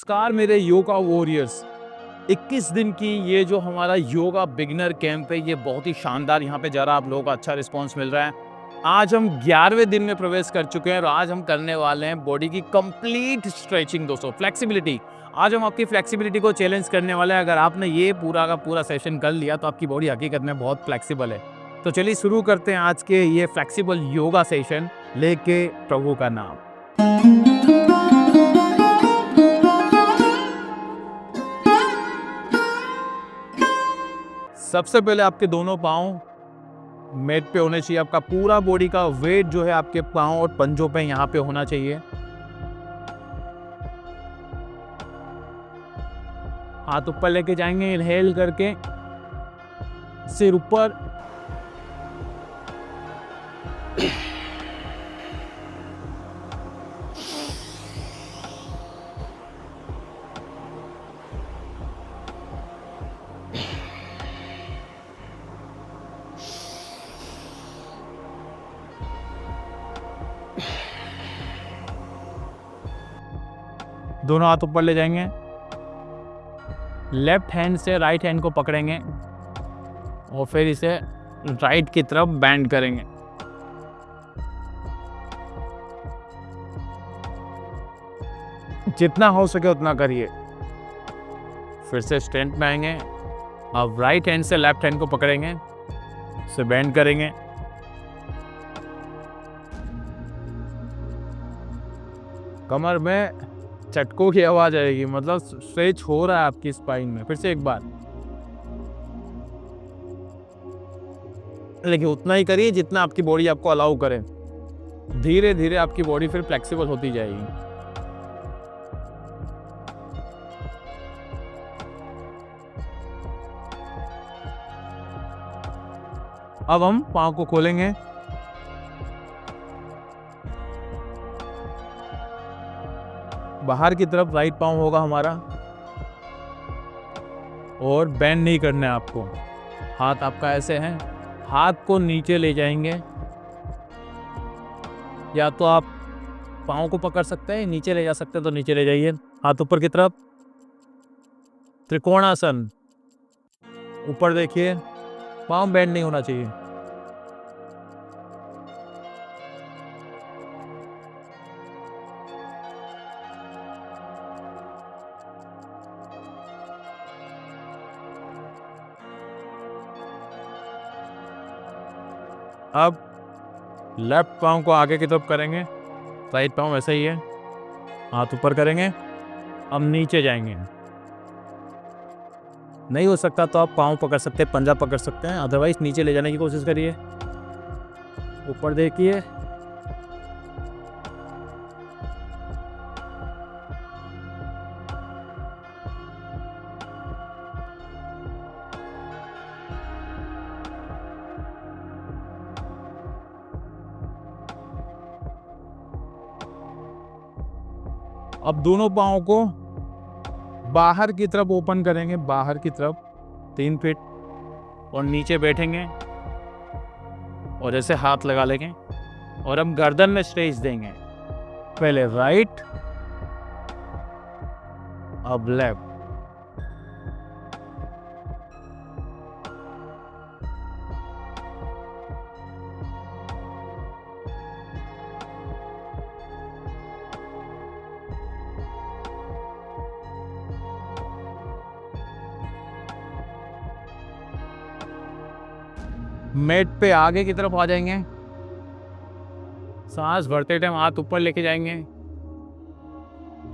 नमस्कार मेरे योगा वॉरियर्स। 21 दिन की ये जो हमारा योगा बिगिनर कैंप है, ये बहुत ही शानदार यहाँ पे जरा आप लोगों का अच्छा रिस्पांस मिल रहा है। आज हम 11वें दिन में प्रवेश कर चुके हैं और आज हम करने वाले हैं बॉडी की कंप्लीट स्ट्रेचिंग दोस्तों, फ्लेक्सिबिलिटी। आज हम आपकी फ्लेक्सिबिलिटी को चैलेंज करने वाले हैं। अगर आपने ये पूरा का पूरा सेशन कर लिया तो आपकी बॉडी हकीकत में बहुत फ्लेक्सिबल है। तो चलिए शुरू करते हैं आज के ये फ्लेक्सिबल योगा सेशन लेके प्रभु का नाम। सबसे पहले आपके दोनों पाँव मैट पे होने चाहिए। आपका पूरा बॉडी का वेट जो है आपके पाँव और पंजों पे यहाँ पे होना चाहिए। हाथ ऊपर लेके जाएंगे, इनहेल करके सिर ऊपर, दोनों हाथ ऊपर ले जाएंगे, लेफ्ट हैंड से राइट हैंड को पकड़ेंगे और फिर इसे राइट की तरफ बैंड करेंगे। जितना हो सके उतना करिए। फिर से स्ट्रेंथ में आएंगे। अब राइट हैंड से लेफ्ट हैंड को पकड़ेंगे, इसे बैंड करेंगे। कमर में चटकों की आवाज आएगी, मतलब स्ट्रेच हो रहा है आपकी स्पाइन में। फिर से एक बार, लेकिन उतना ही करिए जितना आपकी बॉडी आपको अलाउ करे। धीरे धीरे आपकी बॉडी फिर फ्लेक्सिबल होती जाएगी। अब हम पाँव को खोलेंगे, बाहर की तरफ राइट पाँव होगा हमारा और बेंड नहीं करना है आपको। हाथ आपका ऐसे है, हाथ को नीचे ले जाएंगे। या तो आप पाँव को पकड़ सकते हैं, नीचे ले जा सकते हैं तो नीचे ले जाइए। हाथ ऊपर की तरफ, त्रिकोणासन। ऊपर देखिए, पाँव बेंड नहीं होना चाहिए। अब लेफ्ट पाँव को आगे की तरफ करेंगे, राइट पाँव वैसे ही है। हाथ ऊपर करेंगे, अब नीचे जाएंगे। नहीं हो सकता तो आप पाँव पकड़ सकते हैं, पंजा पकड़ सकते हैं, अदरवाइज नीचे ले जाने की कोशिश करिए। ऊपर देखिए, अब दोनों पाँव को बाहर की तरफ ओपन करेंगे, बाहर की तरफ 3 फीट, और नीचे बैठेंगे और ऐसे हाथ लगा लेंगे और हम गर्दन में स्ट्रेच देंगे। पहले राइट, अब लेफ्ट। मैट पे आगे की तरफ आ जाएंगे। सांस भरते टाइम हाथ ऊपर लेके जाएंगे,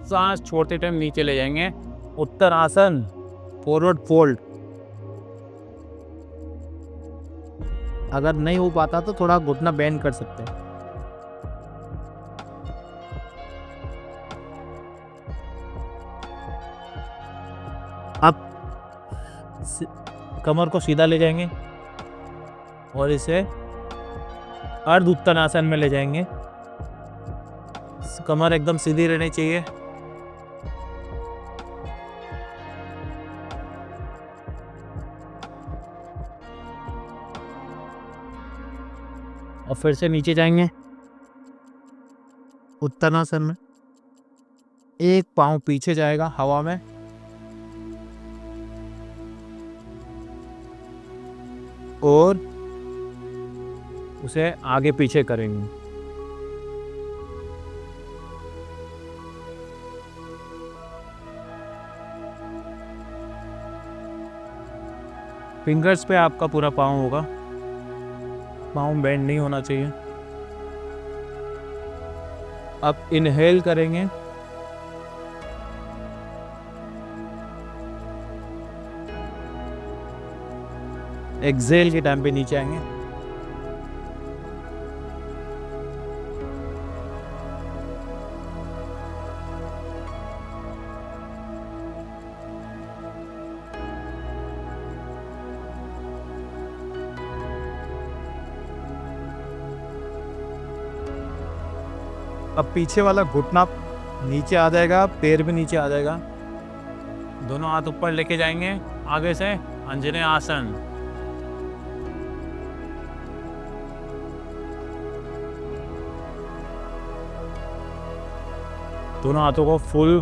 सांस छोड़ते टाइम नीचे ले जाएंगे। Uttarasana, forward fold. अगर नहीं हो पाता तो थोड़ा घुटना बेंड कर सकते हैं। अब कमर को सीधा ले जाएंगे और इसे अर्ध उत्तरासन में ले जाएंगे। कमर एकदम सीधी रहनी चाहिए। और फिर से नीचे जाएंगे उत्तरासन में। एक पाँव पीछे जाएगा हवा में, और उसे आगे पीछे करेंगे। फिंगर्स पे आपका पूरा पाँव होगा, पाँव बेंड नहीं होना चाहिए। अब इनहेल करेंगे, एक्सेल के टाइम पे नीचे आएंगे। अब पीछे वाला घुटना नीचे आ जाएगा, पैर भी नीचे आ जाएगा। दोनों हाथ ऊपर लेके जाएंगे आगे से, अंजनेय आसन। दोनों हाथों को फुल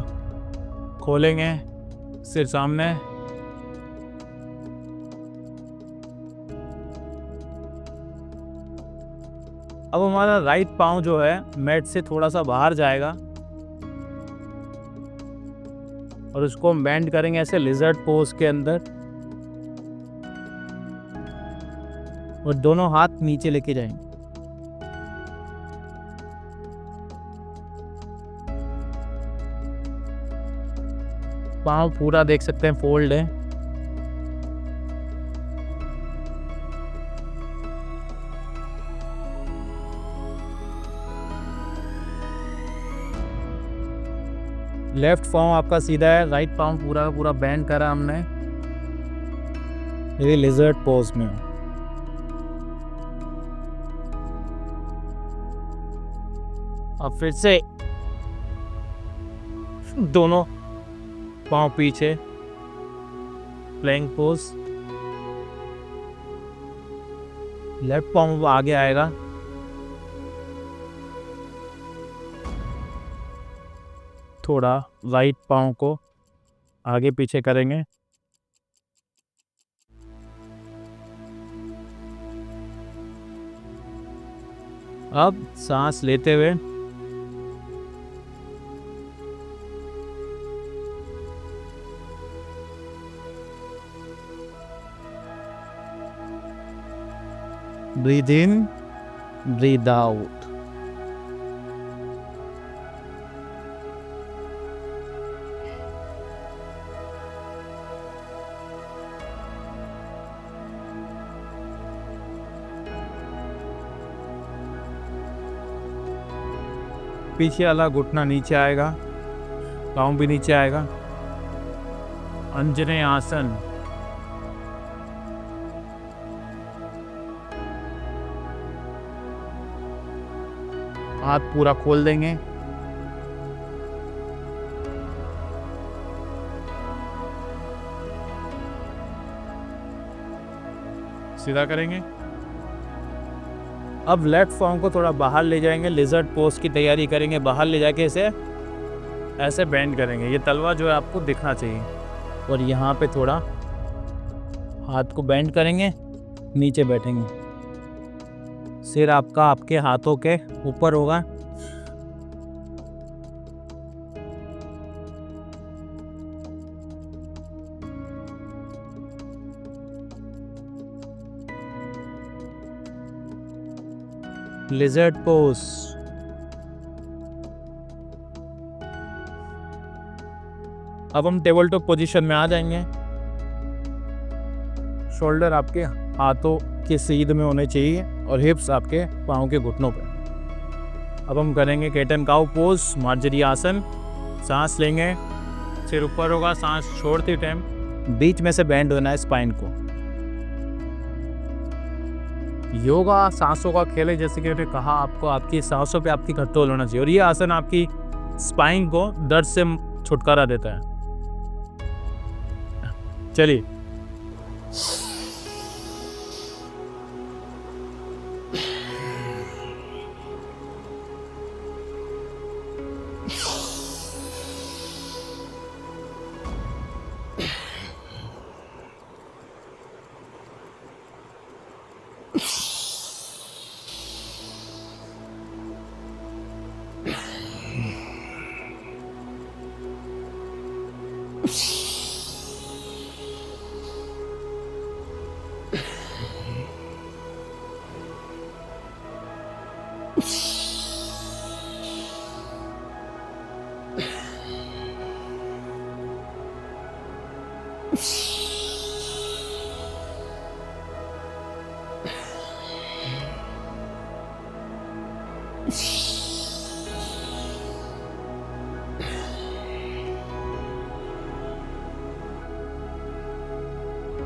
खोलेंगे, सिर सामने। अब हमारा राइट पाँव जो है मैट से थोड़ा सा बाहर जाएगा और उसको हम बेंड करेंगे ऐसे लिजर्ड पोज के अंदर, और दोनों हाथ नीचे लेके जाएंगे। पाँव पूरा देख सकते हैं फोल्ड है। लेफ्ट पाँव आपका सीधा है, राइट पाँव पूरा पूरा बेंड करा हमने, ये लिजर्ड पोज में। अब फिर से दोनों पाँव पीछे, प्लैंक पोज। लेफ्ट पाँव आगे आएगा, थोड़ा राइट पाँव को आगे पीछे करेंगे। अब सांस लेते हुए ब्रीथ इन, ब्रीथ आउट। पीछे वाला घुटना नीचे आएगा, पाँव भी नीचे आएगा। अंजनेय आसन। हाथ पूरा खोल देंगे, सीधा करेंगे। अब लेफ्ट पाँव को थोड़ा बाहर ले जाएंगे, लिजर्ड पोज की तैयारी करेंगे। बाहर ले जाके इसे ऐसे बेंड करेंगे, ये तलवा जो है आपको दिखना चाहिए, और यहाँ पे थोड़ा हाथ को बेंड करेंगे, नीचे बैठेंगे। सिर आपका आपके हाथों के ऊपर होगा। Lizard pose. अब हम टेबल टॉप पोजीशन में आ जाएंगे। शोल्डर आपके हाथों के सीध में होने चाहिए और हिप्स आपके पाँव के घुटनों पे। अब हम करेंगे cat and cow pose, marjari asana. सांस लेंगे, सिर ऊपर होगा, सांस छोड़ते टाइम बीच में से बेंड होना है स्पाइन को। योगा सांसों का खेल है, जैसे कि मैंने कहा आपको, आपकी सांसों पे आपकी कंट्रोल होना चाहिए, और ये आसन आपकी स्पाइन को दर्द से छुटकारा देता है। चलिए,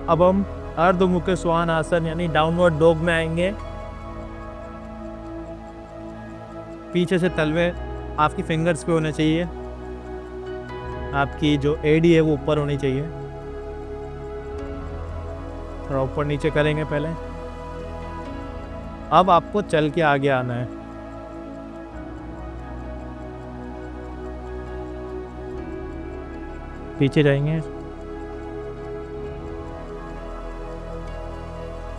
अब हम अर्धमुख श्वान आसन यानी डाउनवर्ड डॉग में आएंगे। पीछे से तलवे आपकी फिंगर्स पे होने चाहिए, आपकी जो एडी है वो ऊपर होनी चाहिए। थोड़ा ऊपर नीचे करेंगे पहले। अब आपको चल के आगे आना है। पीछे जाएंगे,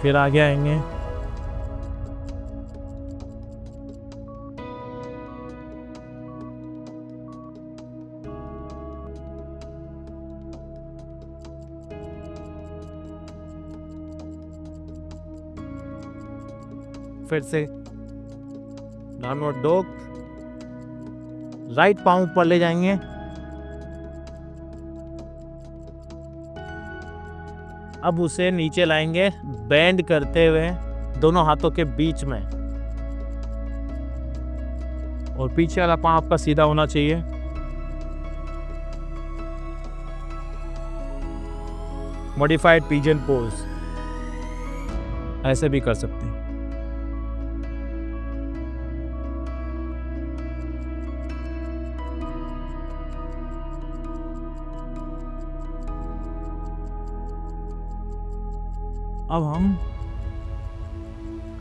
फिर आगे आएंगे, फिर से डाउनवर्ड डॉग। राइट पाँव ऊपर ले जाएंगे, अब उसे नीचे लाएंगे बेंड करते हुए दोनों हाथों के बीच में, और पीछे वाला पाँव आपका सीधा होना चाहिए। मॉडिफाइड पिजन पोज ऐसे भी कर सकते हैं। अब हम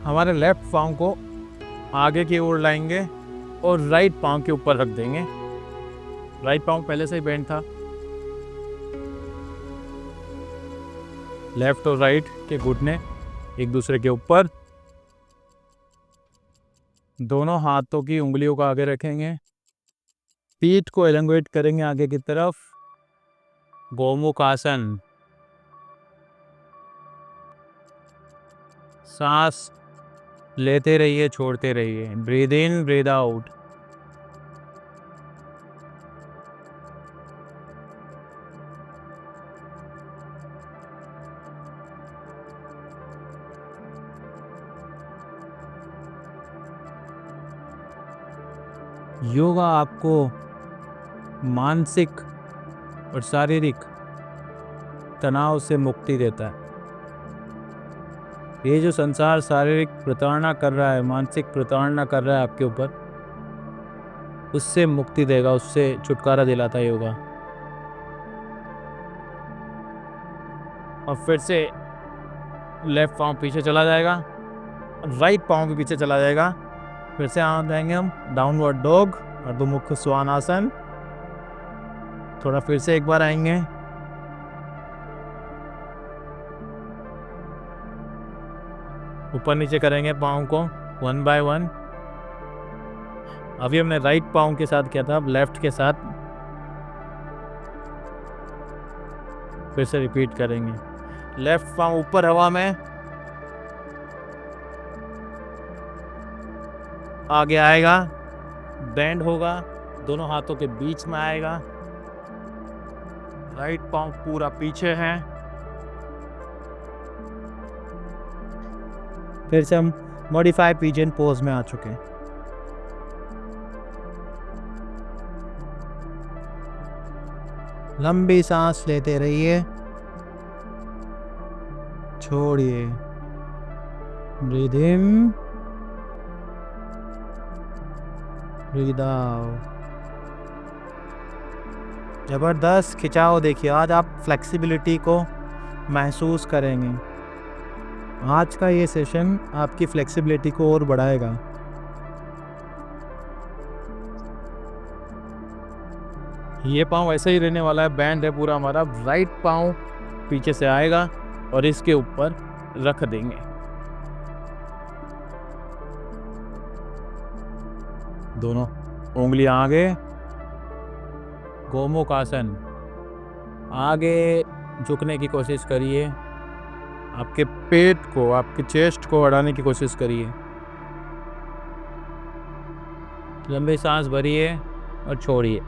हमारे लेफ्ट पाँव को आगे की ओर लाएंगे और राइट पाँव के ऊपर रख देंगे। राइट पाँव पहले से ही बेंड था। लेफ्ट और राइट के घुटने एक दूसरे के ऊपर, दोनों हाथों की उंगलियों को आगे रखेंगे, पीठ को एलंगेट करेंगे आगे की तरफ। गोमुख आसन। सांस लेते रहिए, छोड़ते रहिए। Breathe in, breathe out. Yoga आपको मानसिक और शारीरिक तनाव से मुक्ति देता है। ये जो संसार शारीरिक प्रताड़ना कर रहा है, मानसिक प्रताड़ना कर रहा है आपके ऊपर, उससे मुक्ति देगा, उससे छुटकारा दिलाता है योगा। और फिर से लेफ्ट पाँव पीछे चला जाएगा, राइट पाँव भी पीछे चला जाएगा। फिर से आ जाएंगे हम डाउनवर्ड डॉग, अर्धमुख श्वान आसन। थोड़ा फिर से एक बार आएंगे, ऊपर नीचे करेंगे पाँव को 1 बाय 1। अभी हमने राइट पाँव के साथ किया था, अब लेफ्ट के साथ फिर से रिपीट करेंगे। लेफ्ट पाँव ऊपर हवा में, आगे आएगा, बेंड होगा, दोनों हाथों के बीच में आएगा। राइट पाँव पूरा पीछे है। फिर से हम मॉडिफाइड पिजन पोज में आ चुके हैं। लंबी सांस लेते रहिए, छोड़िए। Breathe in, breathe out. जबरदस्त खिंचाव। देखिए आज आप फ्लेक्सिबिलिटी को महसूस करेंगे। आज का ये सेशन आपकी फ्लेक्सिबिलिटी को और बढ़ाएगा। ये पाँव ऐसे ही रहने वाला है, बैंड है पूरा हमारा। राइट पाँव पीछे से आएगा और इसके ऊपर रख देंगे। दोनों उंगलियां आगे, गोमुख आसन। आगे झुकने की कोशिश करिए, आपके पेट को, आपके चेस्ट को अड़ाने की कोशिश करिए। लंबी सांस भरिए और छोड़िए।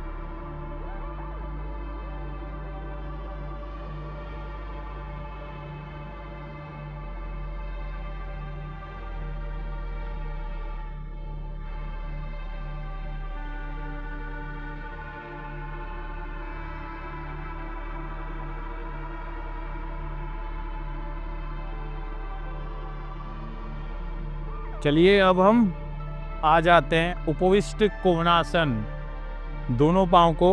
चलिए अब हम आ जाते हैं उपविष्ट कोणासन। दोनों पाँव को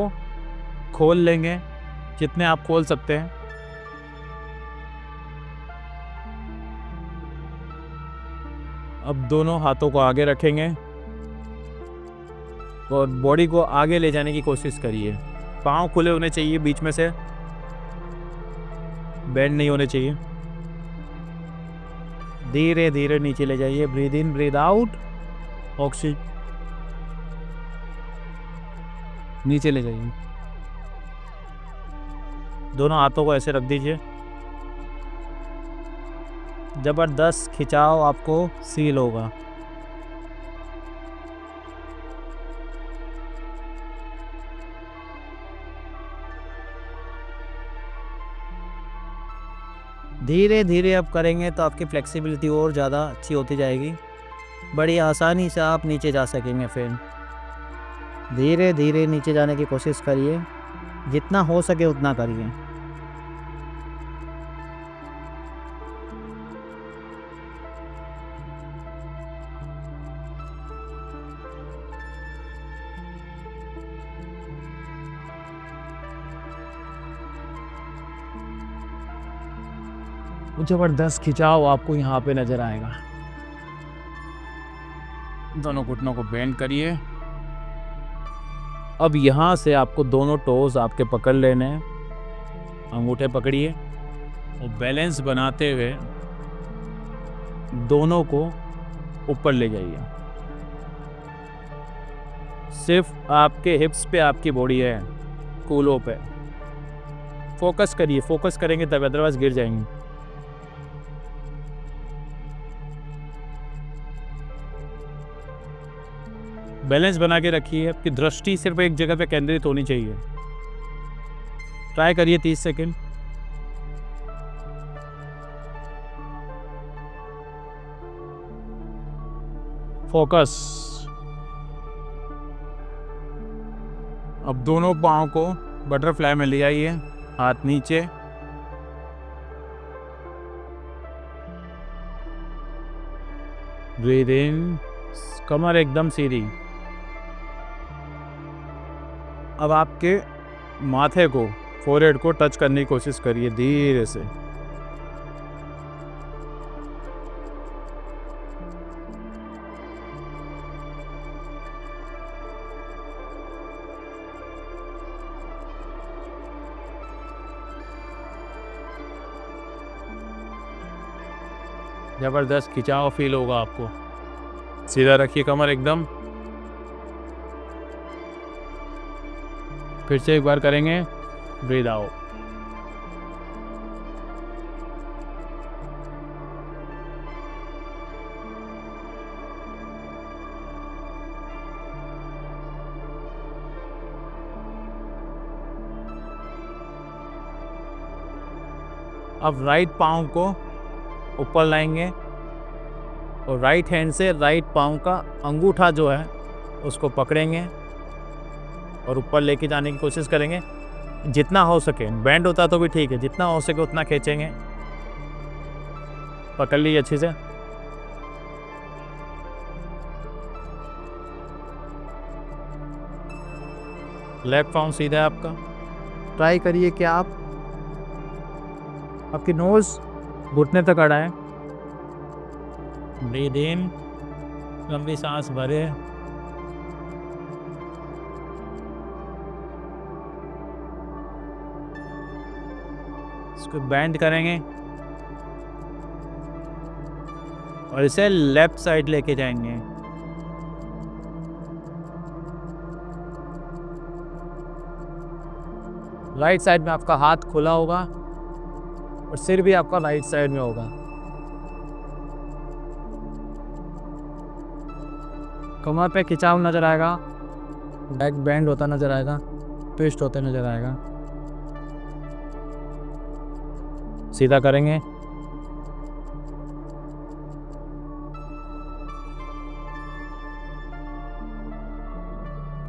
खोल लेंगे जितने आप खोल सकते हैं। अब दोनों हाथों को आगे रखेंगे और बॉडी को आगे ले जाने की कोशिश करिए। पाँव खुले होने चाहिए, बीच में से बेंड नहीं होने चाहिए। धीरे धीरे नीचे ले जाइए। Breathe in, breathe out. Oxygen नीचे ले जाइए। दोनों हाथों को ऐसे रख दीजिए। जबरदस्त खिंचाव आपको फील होगा। धीरे धीरे अब करेंगे तो आपकी फ्लेक्सिबिलिटी और ज़्यादा अच्छी होती जाएगी। बड़ी आसानी से आप नीचे जा सकेंगे। फिर धीरे धीरे नीचे जाने की कोशिश करिए, जितना हो सके उतना करिए। जबरदस्त खिंचाव आपको यहाँ पे नजर आएगा। दोनों घुटनों को बेंड करिए। अब यहाँ से आपको दोनों टोज आपके पकड़ लेने हैं। अंगूठे पकड़िए और बैलेंस बनाते हुए दोनों को ऊपर ले जाइए। सिर्फ आपके हिप्स पे आपकी बॉडी है, कूलों पे फोकस करिए। फोकस करेंगे तब, अदरवाइज गिर जाएंगे। बैलेंस बना के रखिए। आपकी दृष्टि सिर्फ एक जगह पे केंद्रित होनी चाहिए। ट्राई करिए 30 सेकंड। फोकस। अब दोनों पाँव को बटरफ्लाई में ले आइए, हाथ नीचे। ब्रीद इन, कमर एकदम सीधी। अब आपके माथे को, फोरहेड को टच करने की कोशिश करिए धीरे से। जबरदस्त खिंचाव फील होगा आपको। सीधा रखिए कमर एकदम। फिर से एक बार करेंगे। Breathe out. अब राइट पाँव को ऊपर लाएंगे और राइट हैंड से राइट पाँव का अंगूठा जो है उसको पकड़ेंगे और ऊपर लेके जाने की कोशिश करेंगे जितना हो सके। बैंड होता तो भी ठीक है, जितना हो सके उतना खींचेंगे। पकड़ लीजिए अच्छे से। लेफ्ट पाँव सीधा है आपका। ट्राई करिए कि आप आपकी नोज घुटने तक अड़ाएं। ब्रीद इन, लंबी सांस भरे। इसको बैंड करेंगे और इसे लेफ्ट साइड लेके जाएंगे। राइट साइड में आपका हाथ खुला होगा और सिर भी आपका राइट साइड में होगा। कमर पे खिंचाव नजर आएगा, बैक बेंड होता नजर आएगा, ट्विस्ट होते नजर आएगा। सीधा करेंगे।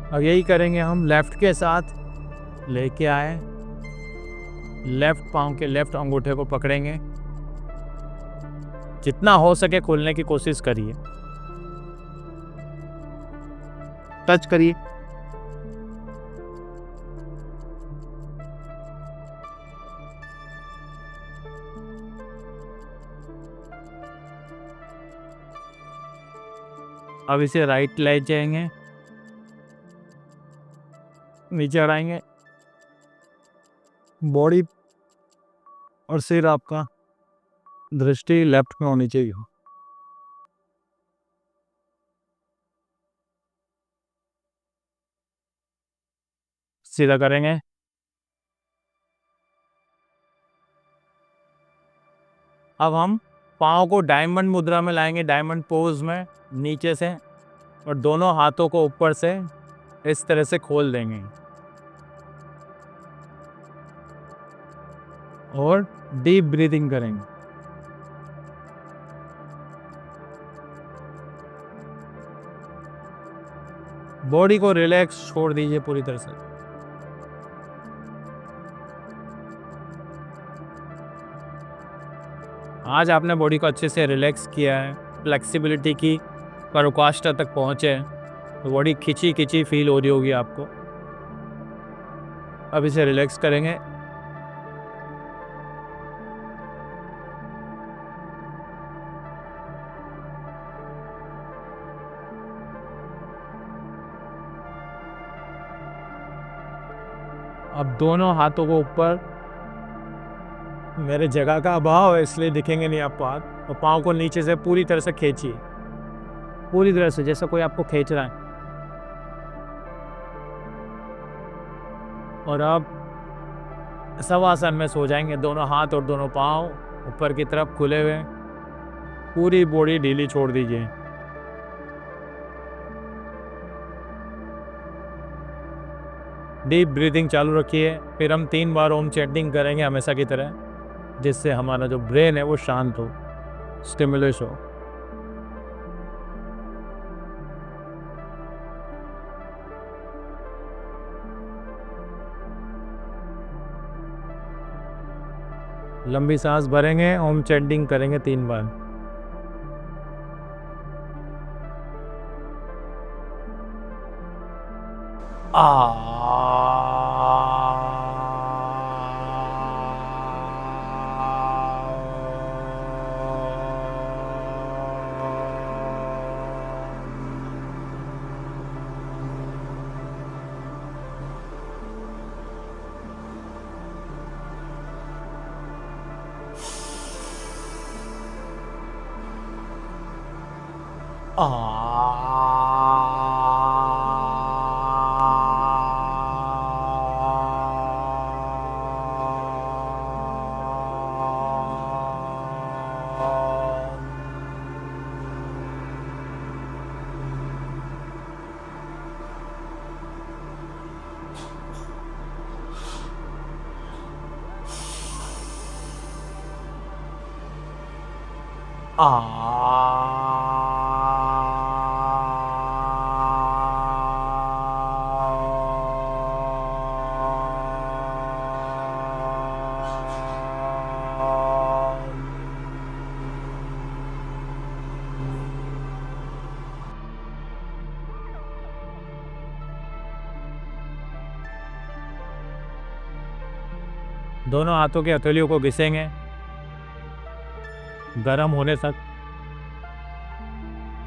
अब यही करेंगे हम लेफ्ट के साथ। लेके आए, लेफ्ट पाँव के लेफ्ट अंगूठे को पकड़ेंगे, जितना हो सके खोलने की कोशिश करिए, टच करिए। अब इसे राइट ले जाएंगे, नीचे हटाएंगे। बॉडी और सिर आपका दृष्टि लेफ्ट में होनी चाहिए। सीधा करेंगे। अब हम पाँव को डायमंड मुद्रा में लाएंगे, डायमंड पोज में नीचे से, और दोनों हाथों को ऊपर से इस तरह से खोल देंगे और डीप ब्रीदिंग करेंगे। बॉडी को रिलैक्स छोड़ दीजिए पूरी तरह से। आज आपने बॉडी को अच्छे से रिलैक्स किया है, फ्लेक्सिबिलिटी की, पराकाष्ठा तक पहुंचे, तो बॉडी खिंची खिंची फील हो रही होगी आपको। अब इसे रिलैक्स करेंगे। अब दोनों हाथों को ऊपर, मेरे जगह का अभाव है इसलिए दिखेंगे नहीं आपको हाथ, और पाँव को नीचे से पूरी तरह से खींचिए, पूरी तरह से जैसा कोई आपको खींच रहा है। और अब शवासन में सो जाएंगे, दोनों हाथ और दोनों पाँव ऊपर की तरफ खुले हुए, पूरी बॉडी ढीली छोड़ दीजिए। डीप ब्रीदिंग चालू रखिए। फिर हम 3 बार ओम चैंटिंग करेंगे हमेशा की तरह, जिससे हमारा जो ब्रेन है वो शांत हो, स्टिमुलेट हो। लंबी सांस भरेंगे, ओम चैंटिंग करेंगे 3 बार। दोनों हाथों के हथेलियों को घिसेंगे गर्म होने तक,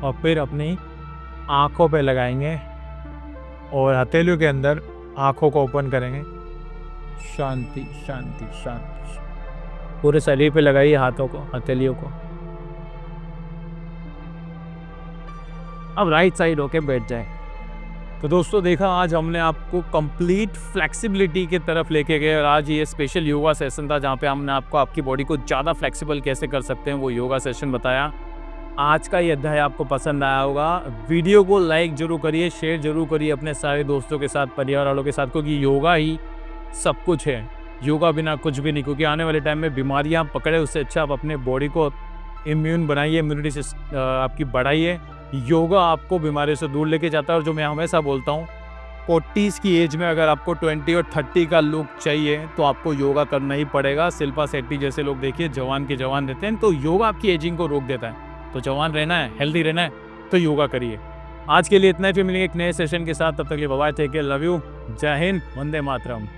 और फिर अपनी आँखों पे लगाएंगे और हथेलियों के अंदर आँखों को ओपन करेंगे। शांति शांति शांति। पूरे शरीर पे लगाइए हाथों को, हथेलियों को। अब राइट साइड होके बैठ जाए। तो दोस्तों देखा, आज हमने आपको कंप्लीट फ्लेक्सिबिलिटी की तरफ लेके गए और आज ये स्पेशल योगा सेशन था जहाँ पे हमने आपको आपकी बॉडी को ज़्यादा फ्लेक्सिबल कैसे कर सकते हैं वो योगा सेशन बताया। आज का ये अध्याय आपको पसंद आया होगा। वीडियो को लाइक जरूर करिए, शेयर जरूर करिए अपने सारे दोस्तों के साथ, परिवार वालों के साथ, क्योंकि योगा ही सब कुछ है। योगा बिना कुछ भी नहीं, क्योंकि आने वाले टाइम में बीमारियां पकड़े उससे अच्छा आप अपने बॉडी को इम्यून बनाइए, इम्यूनिटी सिस्टम आपकी बढ़ाइए। योगा आपको बीमारियों से दूर लेके जाता है। और जो मैं हमेशा बोलता हूँ, 40s की एज में अगर आपको 20 और 30 का लुक चाहिए तो आपको योगा करना ही पड़ेगा। शिल्पा शेट्टी जैसे लोग देखिए जवान के जवान रहते हैं, तो योगा आपकी एजिंग को रोक देता है। तो जवान रहना है, हेल्दी रहना है तो योगा करिए। आज के लिए इतना ही, फिर मिलेंगे एक नए सेशन के साथ। तब तक के लिए bye bye, take care, love you, Jai Hind, Vande Mataram.